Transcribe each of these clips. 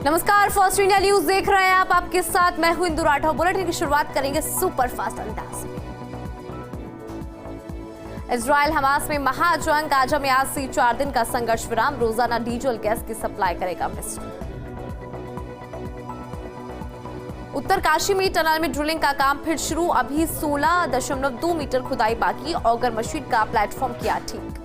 नमस्कार, first India news देख रहे हैं आप। आपके साथ मैं हूं इंदु राठौर। बुलेटिन की शुरुआत करेंगे सुपर फास्ट अंदाज में। इजराइल हमास में महाजंग, गाजा में आज से 4 दिन का संघर्ष विराम। रोजाना डीजल गैस की सप्लाई करेगा मिस्र। उत्तरकाशी में टनल में ड्रिलिंग का काम फिर शुरू। अभी 16.2 मीटर खुदाई बाकी। ऑगर मशीन का प्लेटफॉर्म किया ठीक।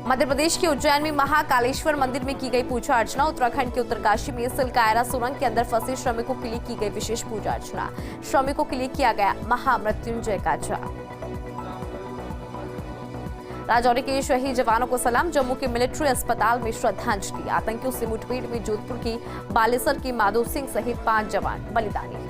मध्य प्रदेश के उज्जैन में महाकालेश्वर मंदिर में की गई पूजा अर्चना। उत्तराखंड के उत्तरकाशी में सिलकायरा सुरंग के अंदर फंसे श्रमिकों के लिए की गई विशेष पूजा अर्चना। श्रमिकों के लिए किया गया महामृत्युंजय का जाप। राजौरी के शहीद जवानों को सलाम। जम्मू के मिलिट्री अस्पताल में श्रद्धांजलि। आतंकियों से मुठभेड़ में जोधपुर की बालेसर के माधो सिंह सहित 5 जवान बलिदानी।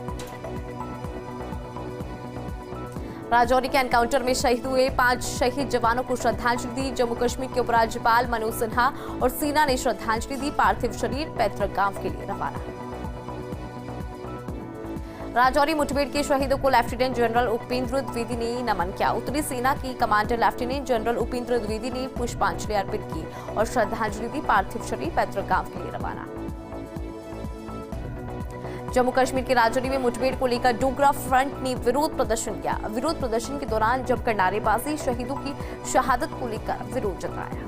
राजौरी के एनकाउंटर में शहीद हुए 5 शहीद जवानों को श्रद्धांजलि दी। जम्मू कश्मीर के उपराज्यपाल मनोज सिन्हा और सेना ने श्रद्धांजलि दी। पार्थिव शरीर पैतृक गांव के लिए रवाना। राजौरी मुठभेड़ के शहीदों को लेफ्टिनेंट जनरल उपेंद्र द्विवेदी ने नमन किया। उत्तरी सेना की commander lieutenant general Upendra Dwivedi ने पुष्पांजलि अर्पित की और श्रद्धांजलि दी। पार्थिव शरीर पैतृक गांव के लिए रवाना। जम्मू कश्मीर के राजौरी में मुठभेड़ को लेकर डोगरा फ्रंट ने विरोध प्रदर्शन किया। विरोध प्रदर्शन के दौरान जमकर नारेबाजी, शहीदों की शहादत को लेकर विरोध जताया।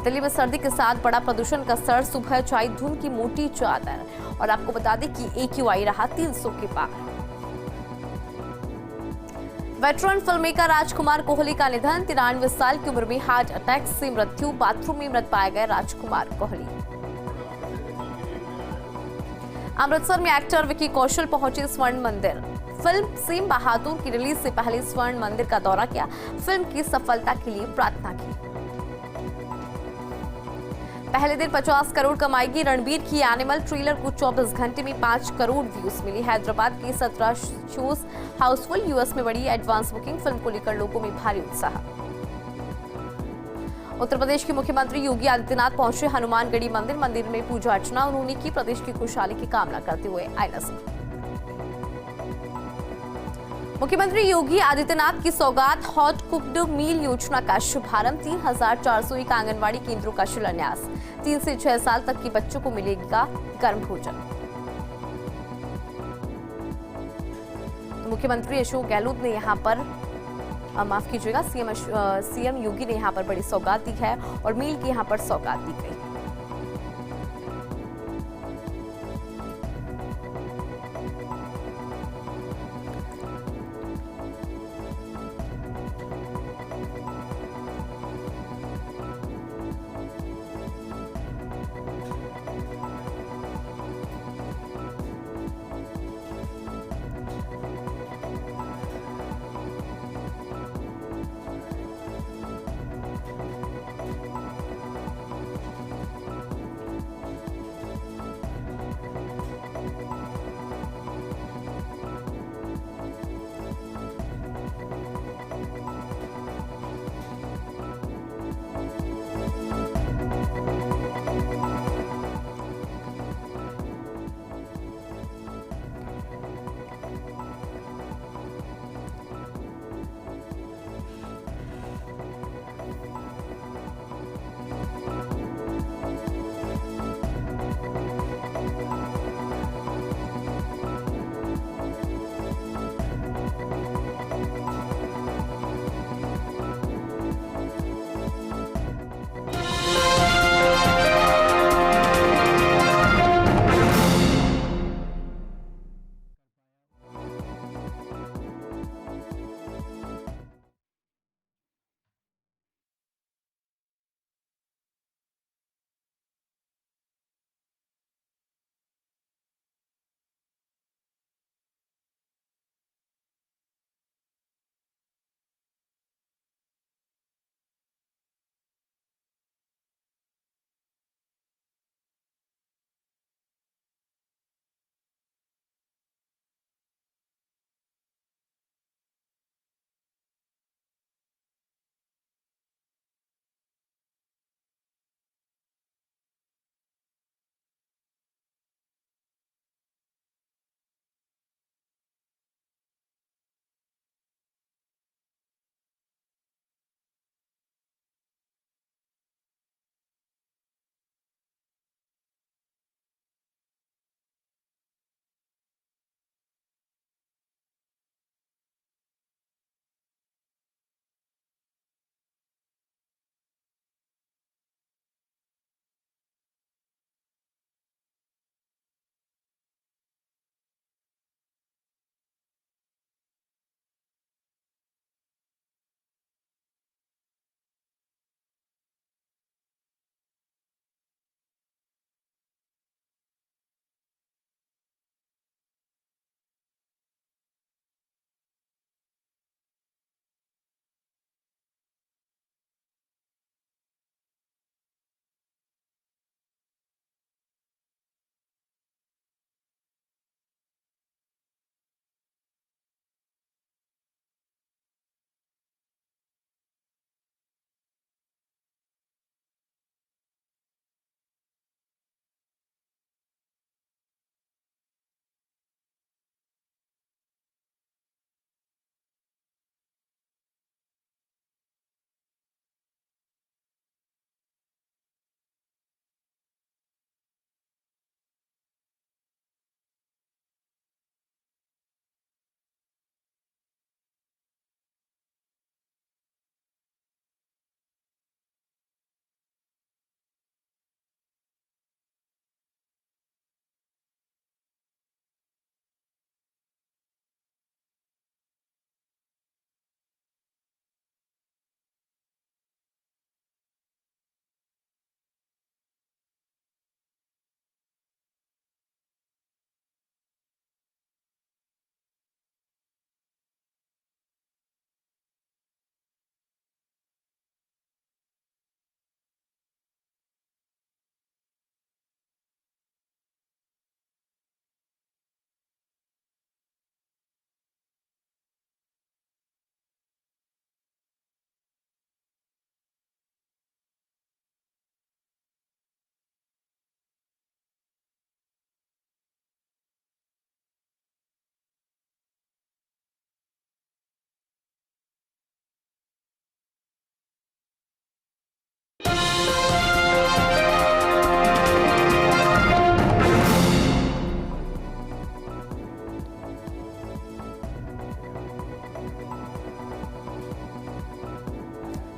दिल्ली में सर्दी के साथ बड़ा प्रदूषण का स्तर। सुबह छाई धुंध की मोटी चादर। और आपको बता दें कि AQI रहा 300 के पार। वेटरन फिल्ममेकर राजकुमार कोहली का निधन। 93 साल की उम्र में हार्ट अटैक से मृत्यु। बाथरूम में मृत पाए गए राजकुमार कोहली। अमृतसर में एक्टर विकी कौशल पहुंचे स्वर्ण मंदिर। फिल्म सिंह बहादुर की रिलीज से पहले स्वर्ण मंदिर का दौरा किया। फिल्म की सफलता के लिए प्रार्थना की। पहले दिन 50 करोड़ कमाएगी रणबीर की एनिमल। ट्रेलर को 24 घंटे में 5 करोड़ व्यूज मिली। हैदराबाद के 17 शोज हाउसफुल। यूएस में बड़ी एडवांस बुकिंग। फिल्म को लेकर लोगों में भारी उत्साह। उत्तर प्रदेश के मुख्यमंत्री योगी आदित्यनाथ पहुंचे हनुमानगढ़ी मंदिर। मंदिर में पूजा अर्चना उन्होंने की। प्रदेश की खुशहाली की कामना करते हुए आए नजर। मुख्यमंत्री योगी आदित्यनाथ की सौगात हॉट कुक्ड मील योजना का शुभारंभ। 3401 आंगनबाड़ी केंद्रों का शिलान्यास। 3 से 6 साल तक के बच्चों को मिलेगा गर्म भोजन। तो मुख्यमंत्री अशोक गहलोत ने यहां पर माफ कीजिएगा, सीएम योगी ने यहां पर बड़ी सौगात दी है और मील की यहां पर सौगात दी गई।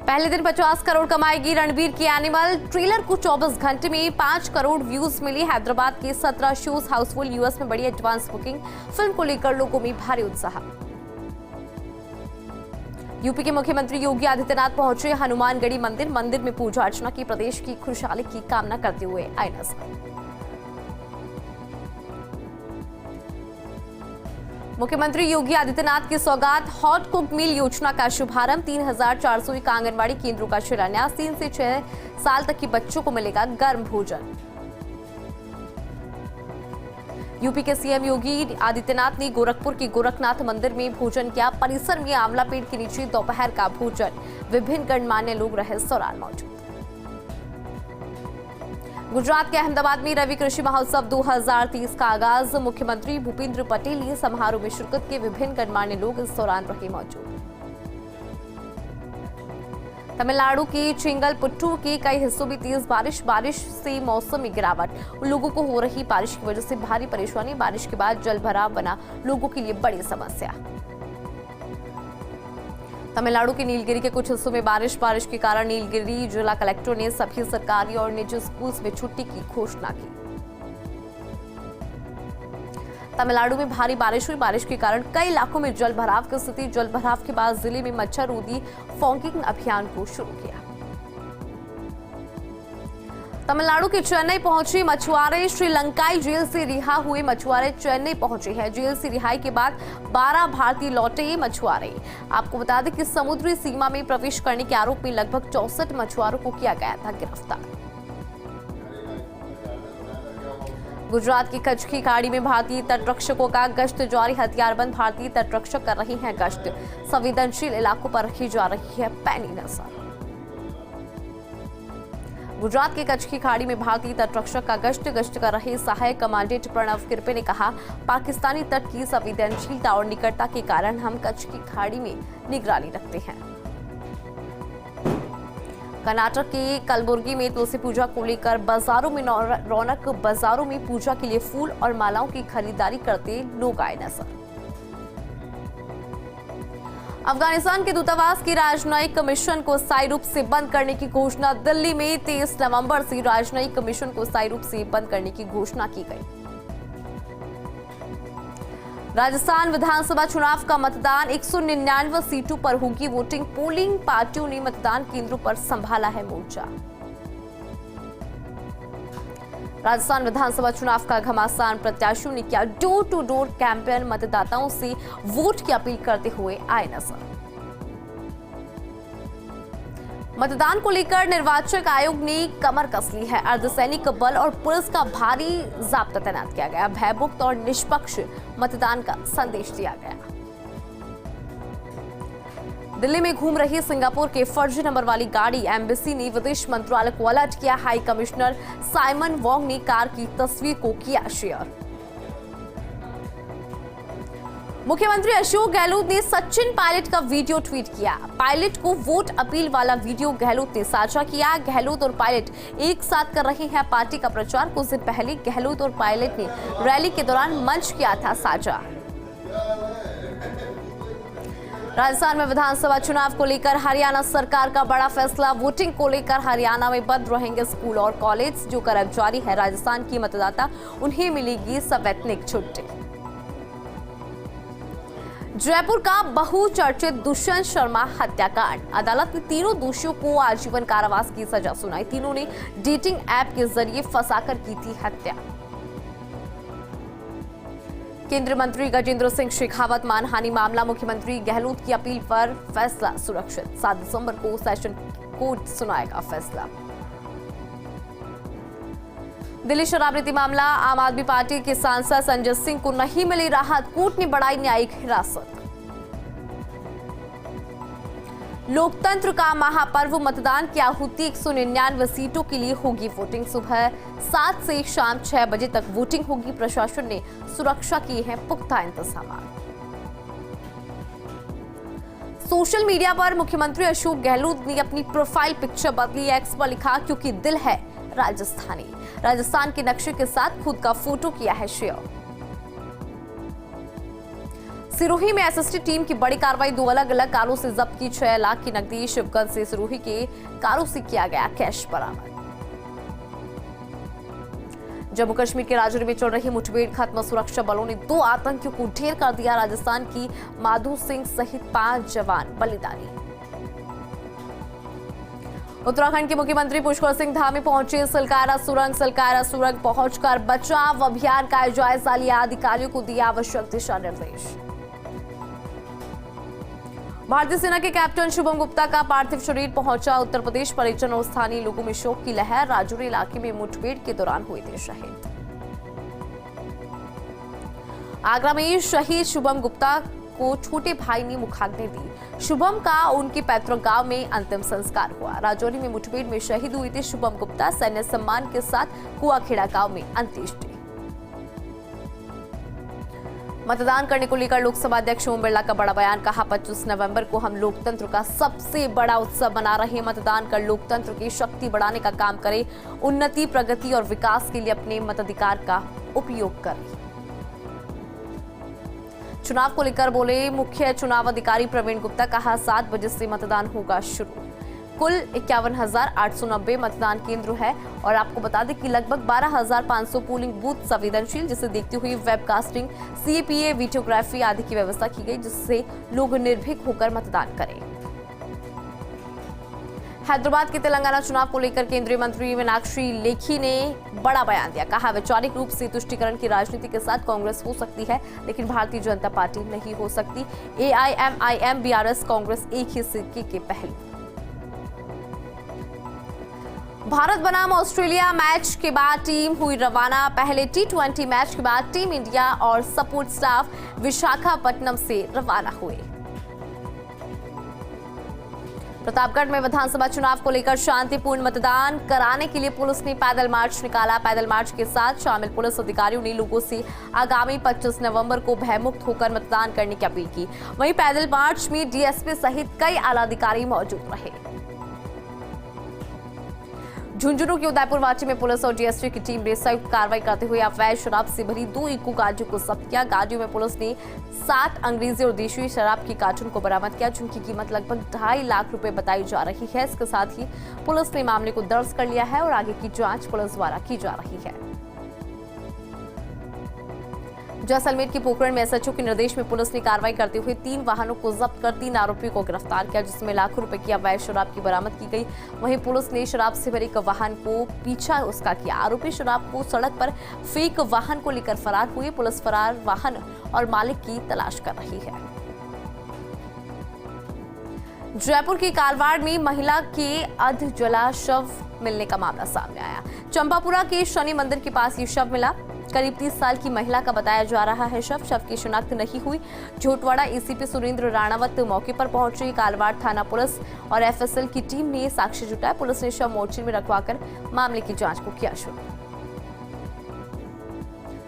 पहले दिन 50 करोड़ कमाएगी रणबीर की एनिमल। ट्रेलर को 24 घंटे में 5 करोड़ व्यूज मिली। हैदराबाद के 17 शोज हाउसफुल। यूएस में बड़ी एडवांस बुकिंग। फिल्म को लेकर लोगों में भारी उत्साह। यूपी के मुख्यमंत्री योगी आदित्यनाथ पहुंचे हनुमानगढ़ी मंदिर। मंदिर में पूजा अर्चना की प्रदेश की खुशहाली की कामना करते हुए आए नजर। मुख्यमंत्री योगी आदित्यनाथ की सौगात। हॉट कुक मील योजना का शुभारंभ। 3,401 आंगनबाड़ी केंद्रों का शिलान्यास। 3 से 6 साल तक के बच्चों को मिलेगा गर्म भोजन। यूपी के सीएम योगी आदित्यनाथ ने गोरखपुर के गोरखनाथ मंदिर में भोजन किया। परिसर में आंवला पेड़ के नीचे दोपहर का भोजन। विभिन्न गणमान्य लोग रहे इस दौरान मौजूद। गुजरात के अहमदाबाद में रवि कृषि महोत्सव 2023 का आगाज। मुख्यमंत्री भूपेंद्र पटेल ने समारोह में शिरकत के। विभिन्न गणमान्य लोग इस दौरान रहे मौजूद। तमिलनाडु के चेंगलपुट्टू के कई हिस्सों में तेज बारिश से मौसम में गिरावट। लोगों को हो रही बारिश की वजह से भारी परेशानी। बारिश के बाद जल भराव बना लोगों के लिए बड़ी समस्या। तमिलनाडु के नीलगिरी के कुछ हिस्सों में बारिश के कारण नीलगिरी जिला कलेक्टर ने सभी सरकारी और निजी स्कूल्स में छुट्टी की घोषणा की। तमिलनाडु में भारी बारिश हुई। बारिश के कारण कई इलाकों में जल भराव की स्थिति। जल भराव के बाद जिले में मच्छर रोधी फॉगिंग अभियान को शुरू किया। तमिलनाडु के चेन्नई पहुंचे मछुआरे। श्रीलंकाई जेल से रिहा हुए मछुआरे चेन्नई पहुंचे हैं। जेल से रिहाई के बाद 12 भारतीय लौटे मछुआरे। आपको बता दें कि समुद्री सीमा में प्रवेश करने के आरोप में लगभग 64 मछुआरों को किया गया था गिरफ्तार। गुजरात की कच्छ की खाड़ी में भारतीय तटरक्षकों का गश्त जारी। हथियारबंद भारतीय तटरक्षक कर रहे हैं गश्त। संवेदनशील इलाकों पर रखी जा रही है पैनी नजर। गुजरात के कच्छ की खाड़ी में भारतीय तटरक्षक का गश्त कर रहे सहायक कमांडेंट प्रणव किरपे ने कहा, पाकिस्तानी तट की संवेदनशीलता और निकटता के कारण हम कच्छ की खाड़ी में निगरानी रखते हैं। कर्नाटक के कलबुर्गी में तुलसी पूजा को लेकर बाजारों में रौनक। बाजारों में पूजा के लिए फूल और मालाओं की खरीदारी करते लोग आए नजर। अफगानिस्तान के दूतावास की राजनयिक कमीशन को स्थायी रूप से बंद करने की घोषणा। दिल्ली में 23 नवंबर से राजनयिक कमीशन को स्थायी रूप से बंद करने की घोषणा की गई। राजस्थान विधानसभा चुनाव का मतदान। 199 सीटों पर होगी वोटिंग। पोलिंग पार्टियों ने मतदान केंद्रों पर संभाला है मोर्चा। राजस्थान विधानसभा चुनाव का घमासान। प्रत्याशियों ने किया डोर टू डोर कैंपेन। मतदाताओं से वोट की अपील करते हुए आए नजर। मतदान को लेकर निर्वाचन आयोग ने कमर कस ली है। अर्धसैनिक बल और पुलिस का भारी जाब्ता तैनात किया गया। भयमुक्त और निष्पक्ष मतदान का संदेश दिया गया। दिल्ली में घूम रही सिंगापुर के फर्जी नंबर वाली गाड़ी। एम्बेसी ने विदेश मंत्रालय को अलर्ट किया। हाई कमिश्नर साइमन वोंग ने कार की तस्वीर को किया शेयर। मुख्यमंत्री अशोक गहलोत ने सचिन पायलट का वीडियो ट्वीट किया। पायलट को वोट अपील वाला वीडियो गहलोत ने साझा किया। गहलोत और पायलट एक साथ कर रहे हैं पार्टी का प्रचार। कुछ दिन पहले गहलोत और पायलट ने रैली के दौरान मंच किया था साझा। राजस्थान में विधानसभा चुनाव को लेकर हरियाणा सरकार का बड़ा फैसला। वोटिंग को लेकर हरियाणा में बंद रहेंगे स्कूल और कॉलेज। जो कर्मचारी है राजस्थान की मतदाता, उन्हें मिलेगी सवैतनिक छुट्टी। जयपुर का बहुचर्चित दुष्यंत शर्मा हत्याकांड। अदालत ने तीनों दोषियों को आजीवन कारावास की सजा सुनाई। तीनों ने डेटिंग ऐप के जरिए फंसाकर की थी हत्या। केंद्रीय मंत्री गजेंद्र सिंह शेखावत मानहानि मामला। मुख्यमंत्री गहलोत की अपील पर फैसला सुरक्षित। 7 दिसंबर को सेशन कोर्ट सुनाएगा फैसला। दिल्ली शराब नीति मामला। आम आदमी पार्टी के सांसद संजय सिंह को नहीं मिली राहत। कोर्ट ने बढ़ाई न्यायिक हिरासत। लोकतंत्र का महापर्व मतदान की आहुति। 199 सीटों के लिए होगी वोटिंग। सुबह 7 से शाम 6 बजे तक वोटिंग होगी। प्रशासन ने सुरक्षा किए हैं पुख्ता इंतजाम। सोशल मीडिया पर मुख्यमंत्री अशोक गहलोत ने अपनी प्रोफाइल पिक्चर बदली। एक्स पर लिखा, क्योंकि दिल है राजस्थानी। राजस्थान के नक्शे के साथ खुद का फोटो किया है शेयर। सिरोही में एसएसटी टीम की बड़ी कार्रवाई, 2 अलग अलग कारों से जब्त की 6 लाख की नकदी। शिवगंज से सिरोही के कारों से किया गया कैश बरामद। जम्मू कश्मीर के राजौरी में चल रही मुठभेड़ खत्म, सुरक्षा बलों ने 2 आतंकियों को ढेर कर दिया। राजस्थान की माधु सिंह सहित 5 जवान बलिदानी। उत्तराखंड के मुख्यमंत्री पुष्कर सिंह धामी पहुंचे सलकायरा सुरंग पहुंचकर बचाव अभियान का जायजा लिया। अधिकारियों को दिया आवश्यक दिशा निर्देश। भारतीय सेना के कैप्टन शुभम गुप्ता का पार्थिव शरीर पहुंचा उत्तर प्रदेश। परिजन और स्थानीय लोगों में शोक की लहर। राजौरी इलाके में मुठभेड़ के दौरान हुए थे शहीद। आगरा में शहीद शुभम गुप्ता को छोटे भाई ने मुखाग्नि दी। शुभम का उनके पैतृक गांव में अंतिम संस्कार हुआ। राजौरी में मुठभेड़ में शहीद हुए थे शुभम गुप्ता। सैन्य सम्मान के साथ कुआखेड़ा गांव में अंत्येष्टि। मतदान करने को लेकर लोकसभा अध्यक्ष ओम बिरला का बड़ा बयान, कहा 25 नवंबर को हम लोकतंत्र का सबसे बड़ा उत्सव मना रहे हैं। मतदान कर लोकतंत्र की शक्ति बढ़ाने का काम करें। उन्नति, प्रगति और विकास के लिए अपने मताधिकार का उपयोग करें। चुनाव को लेकर बोले मुख्य चुनाव अधिकारी प्रवीण गुप्ता, कहा 7 बजे से मतदान होगा शुरू। कुल 51,890 मतदान केंद्र है और आपको बता दें कि लगभग 12,500 पोलिंग बूथ संवेदनशील, जिसे देखते हुए वेबकास्टिंग, सीएपीए, वीडियोग्राफी आदि की व्यवस्था की गई, जिससे लोग निर्भीक होकर मतदान करें। हैदराबाद के तेलंगाना चुनाव को लेकर केंद्रीय मंत्री मीनाक्षी लेखी ने बड़ा बयान दिया, कहा वैचारिक रूप से तुष्टीकरण की राजनीति के साथ कांग्रेस हो सकती है, लेकिन भारतीय जनता पार्टी नहीं हो सकती। एआईएमआईएम, बीआरएस, कांग्रेस एक ही सिक्के के पहलू। भारत बनाम ऑस्ट्रेलिया मैच के बाद टीम हुई रवाना। पहले T20 मैच के बाद टीम इंडिया और सपोर्ट स्टाफ विशाखापट्टनम से रवाना हुए। प्रतापगढ़ में विधानसभा चुनाव को लेकर शांतिपूर्ण मतदान कराने के लिए पुलिस ने पैदल मार्च निकाला। पैदल मार्च के साथ शामिल पुलिस अधिकारियों ने लोगों से आगामी 25 नवंबर को भयमुक्त होकर मतदान करने की अपील की। वहीं पैदल मार्च में डीएसपी सहित कई आला अधिकारी मौजूद रहे। झुंझुनू के उदयपुर वाची में पुलिस और डीएसपी की टीम ने संयुक्त कार्रवाई करते हुए अवैध शराब से भरी 2 इको गाड़ियों को जब्त किया। गाड़ियों में पुलिस ने 60 अंग्रेजी और देशी शराब की कार्टून को बरामद किया, जिनकी कीमत लगभग 2.5 लाख रुपए बताई जा रही है। इसके साथ ही पुलिस ने मामले को दर्ज कर लिया है और आगे की जांच पुलिस द्वारा की जा रही है। जैसलमेर की पोखरण में एसएचओ के निर्देश में पुलिस ने कार्रवाई करते हुए 3 वाहनों को जब्त कर 3 आरोपियों को गिरफ्तार किया, जिसमें लाखों रुपए की अवैध शराब की बरामद की गई। वहीं पुलिस ने शराब से भरे एक वाहन को पीछा उसका किया। आरोपी शराब को सड़क पर फेक वाहन को लेकर फरार हुए। पुलिस फरार वाहन और मालिक की तलाश कर रही है। जयपुर के कालवाड़ में महिला के अध जला शव मिलने का मामला सामने आया। चंपापुरा के शनि मंदिर के पास ये शव मिला। करीब 30 साल की महिला का बताया जा रहा है शव की शिनाख्त नहीं हुई। झोटवाड़ा एसीपी सुरेंद्र राणावत मौके पर पहुंचे। कालवाड़ थाना पुलिस और एफएसएल की टीम ने साक्ष्य जुटाया। पुलिस ने शव मोर्चे में रखवाकर मामले की जांच को किया शुरू।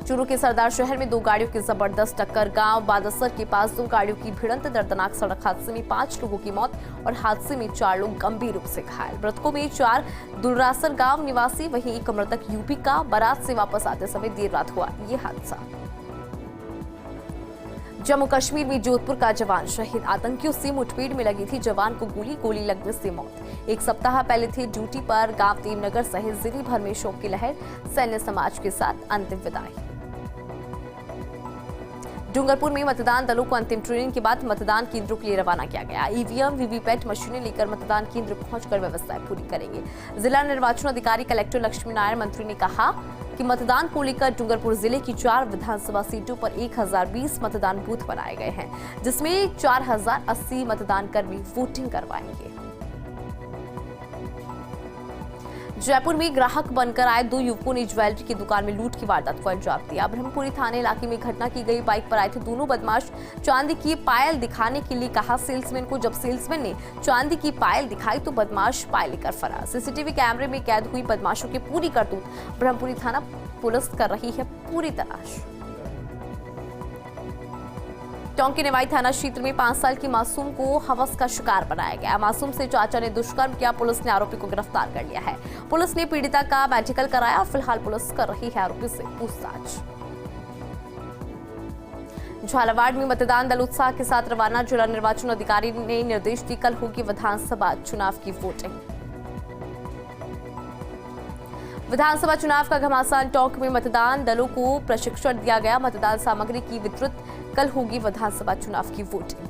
चूरू के सरदार शहर में 2 गाड़ियों की जबरदस्त टक्कर। गांव बादसर के पास 2 गाड़ियों की भिड़ंत। दर्दनाक सड़क हादसे में 5 लोगों की मौत और हादसे में 4 लोग गंभीर रूप से घायल। मृतकों में 4 दुलरासर गांव निवासी, वहीं एक मृतक यूपी का। बारात से वापस आते समय देर रात हुआ ये हादसा। जम्मू कश्मीर में जोधपुर का जवान शहीद। आतंकियों से मुठभेड़ में लगी थी जवान को गोली लगने से मौत। 1 सप्ताह पहले थे ड्यूटी पर। गांव देवनगर सहित जिले भर में शोक की लहर। सैन्य समाज के साथ अंतिम विदाई। डूंगरपुर में मतदान दलों को अंतिम ट्रेनिंग के बाद मतदान केंद्रों के लिए रवाना किया गया। ईवीएम, वीवीपैट मशीनें लेकर मतदान केंद्र पहुंचकर व्यवस्थाएं पूरी करेंगे। जिला निर्वाचन अधिकारी कलेक्टर लक्ष्मी नारायण मंत्री ने कहा कि मतदान को लेकर डूंगरपुर जिले की 4 विधानसभा सीटों पर 1020 मतदान बूथ बनाए गए हैं, जिसमें 4080 मतदान कर्मी वोटिंग करवाएंगे। जयपुर में ग्राहक बनकर आए 2 युवकों ने ज्वेलरी की दुकान में लूट की वारदात को अंजाम दिया। ब्रह्मपुरी थाने इलाके में घटना की गई। बाइक पर आए थे दोनों बदमाश। चांदी की पायल दिखाने के लिए कहा सेल्समैन को। जब सेल्समैन ने चांदी की पायल दिखाई तो बदमाश पायल लेकर फरार। सीसीटीवी कैमरे में कैद हुई बदमाशों की पूरी करतूत ब्रह्मपुरी थाना पुलिस कर रही है पूरी तलाश। टोंक के निवाई थाना क्षेत्र में 5 साल की मासूम को हवस का शिकार बनाया गया। मासूम से चाचा ने दुष्कर्म किया। पुलिस ने आरोपी को गिरफ्तार कर लिया है। पुलिस ने पीड़िता का मेडिकल कराया और फिलहाल पुलिस कर रही है आरोपी से पूछताछ। झालावाड़ में मतदान दल उत्साह के साथ रवाना। जिला निर्वाचन अधिकारी ने निर्देश दिए, कल होगी विधानसभा चुनाव की वोटिंग। विधानसभा चुनाव का घमासान। टोंक में मतदान दलों को प्रशिक्षण दिया गया। मतदान सामग्री की वितरित। कल होगी विधानसभा चुनाव की वोटिंग।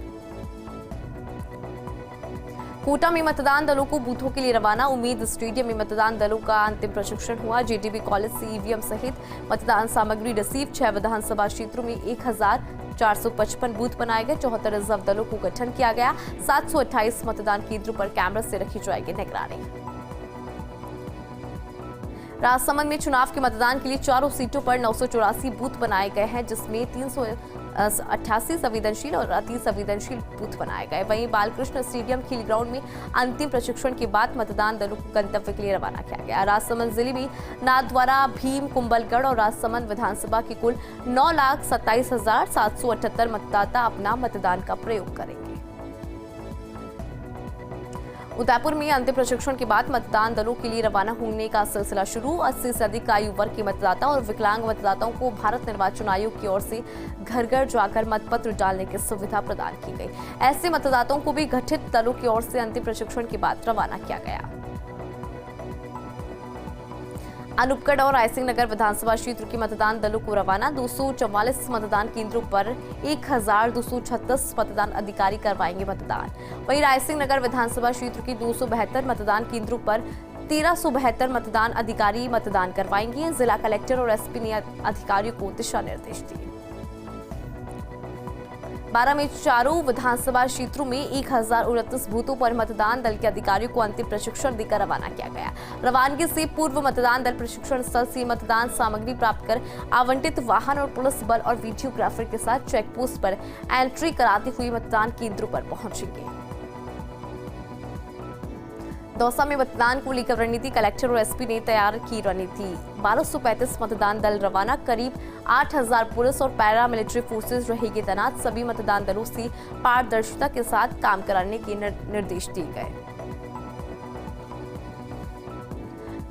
कोटा में मतदान दलों को बूथों के लिए रवाना। उम्मीद स्टेडियम में मतदान दलों का अंतिम प्रशिक्षण हुआ। जेडीबी कॉलेज से ईवीएम सहित मतदान सामग्री रिसीव। 6 विधानसभा क्षेत्रों में 1455 बूथ बनाए गए। 74 रिजर्व दलों को गठन किया गया। 728 मतदान केंद्रों पर कैमरे से रखी जाएगी निगरानी। राजसमंद में चुनाव के मतदान के लिए चारों सीटों पर 984 बूथ बनाए गए हैं, जिसमें 388 संवेदनशील और अति संवेदनशील बूथ बनाए गए। वहीं बालकृष्ण स्टेडियम खेल ग्राउंड में अंतिम प्रशिक्षण के बाद मतदान दलों को गंतव्य के लिए रवाना किया गया। राजसमंद जिले में नाथद्वारा, भीम, कुंभलगढ़ और राजसमंद विधानसभा के कुल 9,27,778 मतदाता अपना मतदान का प्रयोग करेंगे। उदयपुर में अंतिम प्रशिक्षण के बाद मतदान दलों के लिए रवाना होने का सिलसिला शुरू। 80 से अधिक आयु वर्ग के मतदाता और विकलांग मतदाताओं को भारत निर्वाचन आयोग की ओर से घर घर जाकर मतपत्र डालने की सुविधा प्रदान की गई। ऐसे मतदाताओं को भी गठित दलों की ओर से अंतिम प्रशिक्षण के बाद रवाना किया गया। अनूपगढ़ और रायसिंह नगर विधानसभा क्षेत्र के मतदान दलों को रवाना। 244 मतदान केंद्रों पर 1236 मतदान अधिकारी करवाएंगे मतदान। वहीं रायसिंह नगर विधानसभा क्षेत्र के 272 मतदान केंद्रों पर 1372 मतदान अधिकारी मतदान करवाएंगे। जिला कलेक्टर और एसपी ने अधिकारियों को दिशा निर्देश दिए। 12 में चारों विधानसभा क्षेत्रों में 1029 बूथों पर मतदान दल के अधिकारियों को अंतिम प्रशिक्षण देकर रवाना किया गया। रवानगी से पूर्व मतदान दल प्रशिक्षण स्थल से मतदान सामग्री प्राप्त कर आवंटित वाहन और पुलिस बल और वीडियोग्राफर के साथ चेक पोस्ट पर एंट्री कराते हुए मतदान केंद्रों पर पहुंचेंगे। दौसा में मतदान को लेकर रणनीति, कलेक्टर और एसपी ने तैयार की रणनीति। 1235 मतदान दल रवाना। करीब 8000 पुलिस और पैरामिलिट्री फोर्सेज रहेगी तैनात। सभी मतदान दलों से पारदर्शिता के साथ काम कराने के निर्देश दिए गए।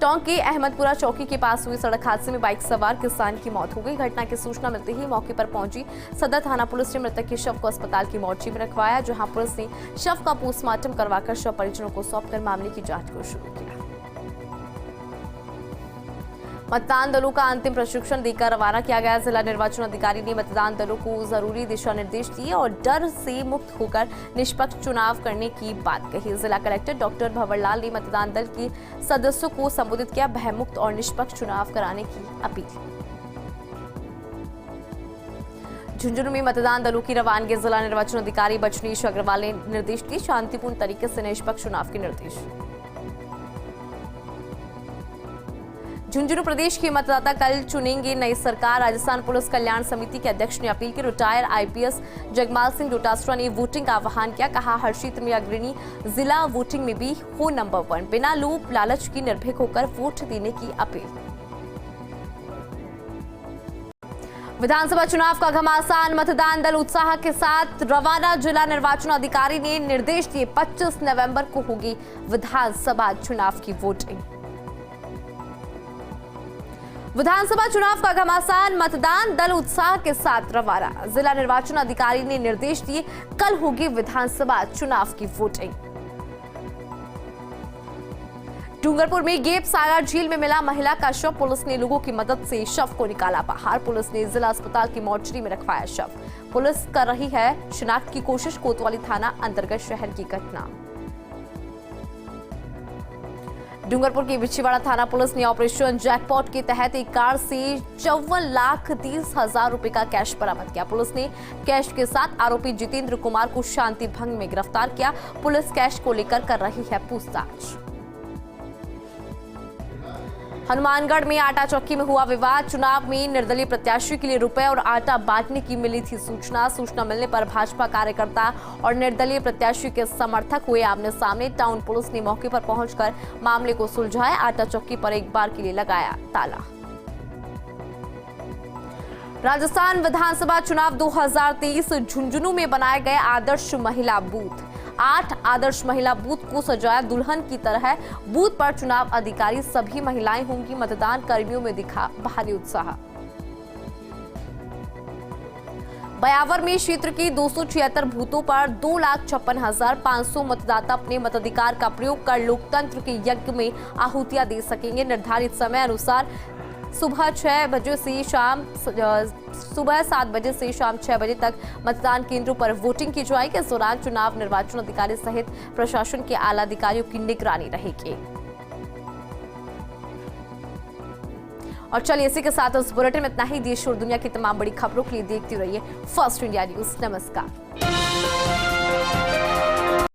टोंक के अहमदपुरा चौकी के पास हुए सड़क हादसे में बाइक सवार किसान की मौत हो गई। घटना की सूचना मिलते ही मौके पर पहुंची सदर थाना पुलिस ने मृतक के शव को अस्पताल की मोर्चरी में रखवाया, जहां पुलिस ने शव का पोस्टमार्टम करवाकर शव परिजनों को सौंपकर मामले की जांच को शुरू किया। मतदान दलों का अंतिम प्रशिक्षण देकर रवाना किया गया। जिला निर्वाचन अधिकारी ने मतदान दलों को जरूरी दिशा निर्देश दिए और डर से मुक्त होकर निष्पक्ष चुनाव करने की बात कही। जिला कलेक्टर डॉक्टर भंवरलाल ने मतदान दल के सदस्यों को संबोधित किया। भयमुक्त और निष्पक्ष चुनाव कराने की अपील। झुंझुनू में मतदान दलों की रवानगी। जिला निर्वाचन अधिकारी बचनीश अग्रवाल ने निर्देश दिए। शांतिपूर्ण तरीके से निष्पक्ष चुनाव के निर्देश। झुंझुनू प्रदेश के मतदाता कल चुनेंगे नई सरकार। राजस्थान पुलिस कल्याण समिति के अध्यक्ष ने अपील की। रिटायर आईपीएस जगमाल सिंह डोटासरा ने वोटिंग का आह्वान किया। कहा, हर क्षेत्र में अग्रणी जिला वोटिंग में भी हो नंबर 1। बिना लोभ लालच की निर्भीक होकर वोट देने की अपील। विधानसभा चुनाव का घमासान। मतदान दल उत्साह के साथ रवाना। जिला निर्वाचन अधिकारी ने निर्देश दिए। 25 नवंबर को होगी विधानसभा चुनाव की वोटिंग। विधानसभा चुनाव का घमासान। मतदान दल उत्साह के साथ रवाना। जिला निर्वाचन अधिकारी ने निर्देश दिए। कल होगी विधानसभा चुनाव की वोटिंग। डूंगरपुर में गेप सागर झील में मिला महिला का शव। पुलिस ने लोगों की मदद से शव को निकाला बाहर। पुलिस ने जिला अस्पताल की मोर्चरी में रखवाया शव। पुलिस कर रही है शिनाख्त की कोशिश। कोतवाली थाना अंतर्गत शहर की घटना। डूंगरपुर की बिछीवाड़ा थाना पुलिस ने ऑपरेशन जैकपॉट के तहत एक कार से 54,30,000 रुपए का कैश बरामद किया। पुलिस ने कैश के साथ आरोपी जितेंद्र कुमार को शांति भंग में गिरफ्तार किया। पुलिस कैश को लेकर कर रही है पूछताछ। हनुमानगढ़ में आटा चक्की में हुआ विवाद। चुनाव में निर्दलीय प्रत्याशी के लिए रुपए और आटा बांटने की मिली थी सूचना मिलने पर भाजपा कार्यकर्ता और निर्दलीय प्रत्याशी के समर्थक हुए आमने सामने। टाउन पुलिस ने मौके पर पहुंचकर मामले को सुलझाया। आटा चक्की पर एक बार के लिए लगाया ताला। राजस्थान विधानसभा चुनाव 2023 झुंझुनू में बनाए गए आदर्श महिला बूथ। 8 आदर्श महिला बूथ को सजाया दुल्हन की तरह। बूथ पर चुनाव अधिकारी सभी महिलाएं होंगी। मतदान कर्मियों में दिखा भारी उत्साह। बयावर में क्षेत्र के 276 बूथों पर 2,56,500 मतदाता अपने मताधिकार का प्रयोग कर लोकतंत्र के यज्ञ में आहुतियां दे सकेंगे। निर्धारित समय अनुसार सुबह 7 बजे से शाम 6 बजे तक मतदान केंद्रों पर वोटिंग की जाएगी। इस दौरान चुनाव निर्वाचन अधिकारी सहित प्रशासन के आला अधिकारियों की निगरानी रहेगी। और चलिए इसी के साथ उस बुलेटिन में इतना ही। देश और दुनिया की तमाम बड़ी खबरों के लिए देखते रहिए फर्स्ट इंडिया न्यूज। नमस्कार।